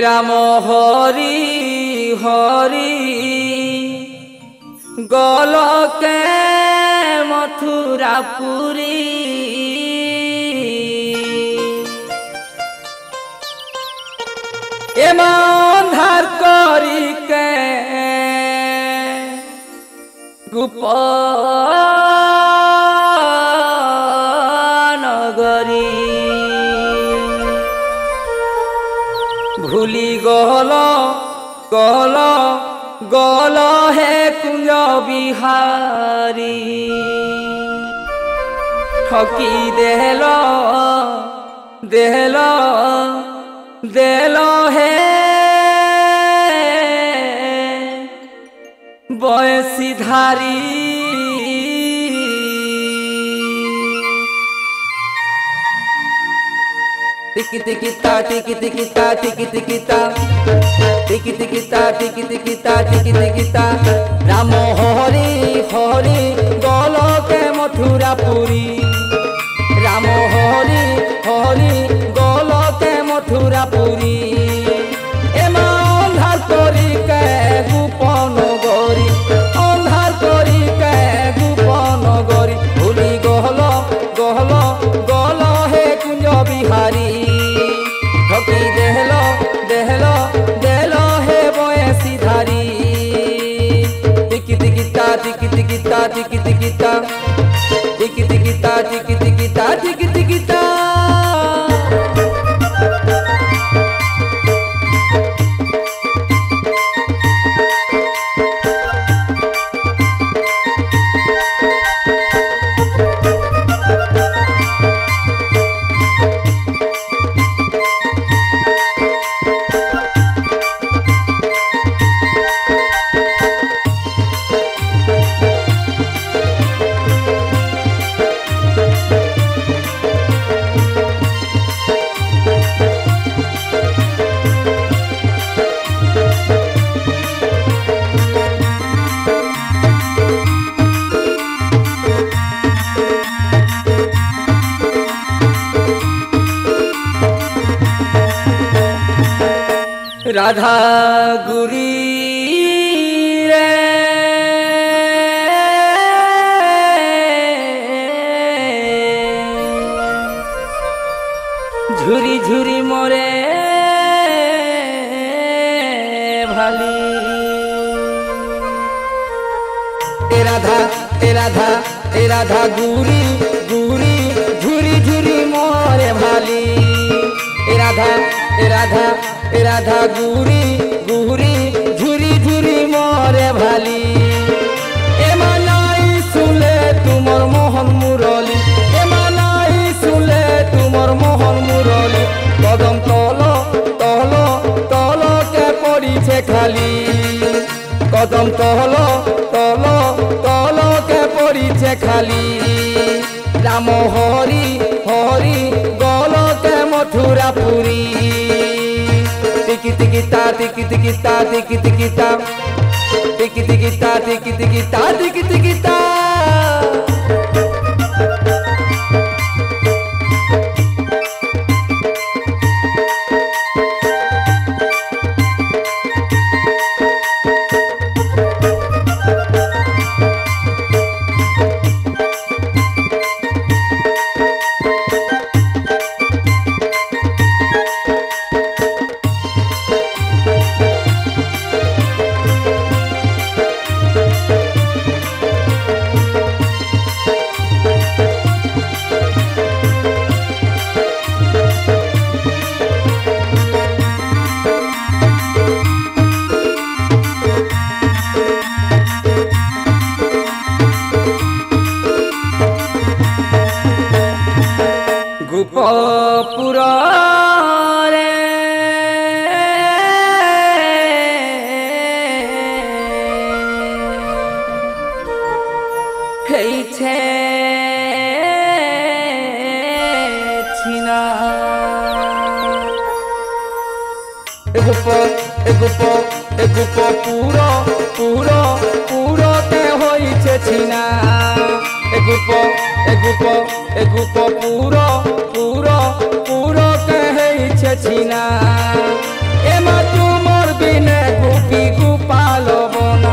রাম হরি হরি গোলকে মথুরাপুরী এমন করিকে গোপনগরী ভুলি গল গল গল হে কুঞ্জ বিহারী ঠকি দেল দেল দেল হে বয়সীধারী টিকি টিকি তা টিকি টিকি তা টিকি টিকি তা টিকি টিকি তা টিকি টিকি তা টিকি টিকি তা রাম হরি হরি গোলকে মথুরাপুরী রাম হরি হরি গোলকে মথুরাপুরী এমন অন্ধার করিকে গোপনগরী অন্ধার করিকে গোপনগরী ভুলি গহল গহল গল হে কুঞ্জ বিহারী ঠকি দেহল দেহল দেল হে বয়সীধারী টিকি টিকি তা টিকি টিকি তা টিকি টিকি তা টিকি টিকি তা টিকি টিকি তা টিকি টিকি তা রাধা গুরি রে ঝুরি ঝুরি মোরে ভালি রাধা রাধা রাধা গুরি গুরি ঝুরি ঝুরি মোরে ভালি রাধা রাধা রাধা গুরি গুরি ঝুরি ঝুরি মরে ভালি এমানাই শুলে তুমর মোহন মুরলি এমানাই শুলে তুমর মোহন মুরলি কদম তল তল তলকে পড়িছে খালি কদম তল তল তলকে পড়িছে খালি রাম হরি হরি গোলকে মথুরাপুরী টিকি টিকি তা টিকি টিকি তা টিকি টিকি তা টিকি টিকি তা টিকি টিকি তা টিকি টিকি তা গোপপুর রে হেইছে ছিনা গোপ পুর পুর পুরতে হইছে ছিনা এগুপ পুর পুর পুরতে হইছে छिना एमा तुमर बिने गोपी गोपाल बना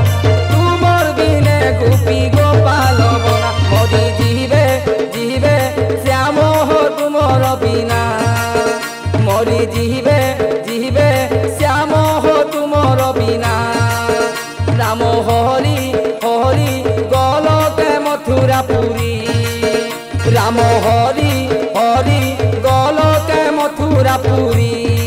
तुमर बिने गोपी गोपाल बना मरी जीवे जीवे श्याम हो तुमर बिना मरी जीवे जीवे श्याम हो तुमर बिना राम हरि हरि गलके मथुरा पुरी राम हरि हरि गलके मथुरा पुरी।